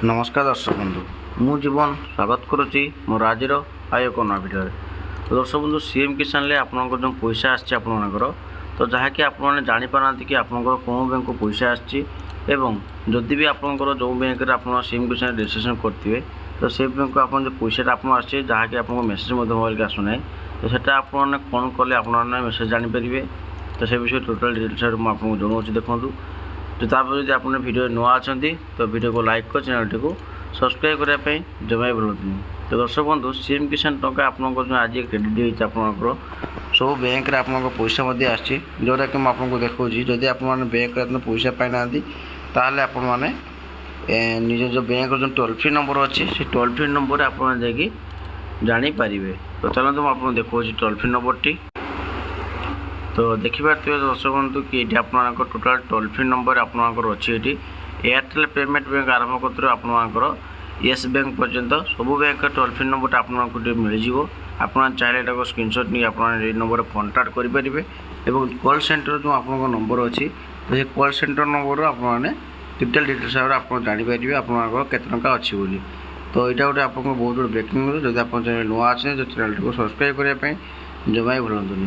नमस्कार दर्शक बंधु मु जीवन स्वागत करुच्ची मोर आज आय एक नया भिडियो। तो दर्शक बंधु सीएम किसान ले आपनकर जो पैसा आछि आपनकर तो जहाँकि आपने जानीपारा कि आपनकर कौन बैंक को पैसा आछि एवं जदि भी आपनकर जो बैंक रे आप सीएम किसान रजिस्ट्रेशन करते तो से बैंक को आप जो पैसा आप आसे जहाँकि आप मेसेज मोबाइल के आसुना तो सेटा आपने कौन कले आपने मेसेज जानीपारे। तो से विषय टोटाल डिटेल्स मुझे आपको जनाऊँ देखूँ। तो तापर जब आपने वीडियो नुआ अच्छा तो वीडियो को लाइक कर चैनल टी सब्सक्राइब करने जमा भूलु। तो दर्शक बंधु सीएम किसान टंका आप आज क्रेडिट होकर सब बैंक रे आपन पैसा जोटा कि मुझे देखा जदि आप बैंक पैसा पाई ना ताल आप निज जो बैंक जो टोल फ्री नंबर अच्छी से टोल फ्री नंबर आप जानीपारे। तो चलते मुझे देखा टोल फ्री नंबर टी। तो देखिए दर्शक बंधु कि ये आप टोटाल टोल फ्री नंबर आपंकर अच्छी ये एयरटेल पेमेंट बैंक आरंभ कर आपंकर येस बैंक पर्यंत सब बैंक टोल फ्री नंबर आपको मिल जाव। आप चाहिए स्क्रीनशॉट नहीं आप नंबर कंटाक्ट करेंगे और कॉल सेंटर जो आप नंबर अच्छी तो ये कॉल सेंटर नंबर आपने टोटाल डिटेल्स आप जानीपारे आप केते टंका अच्छी बोली। तो यहाँ गोटे आपको बहुत बड़ा ब्रेकिंग न्यूज। जब आप नुआ अच्छे तो चैनल को सब्सक्राइब करने जमा भूलु।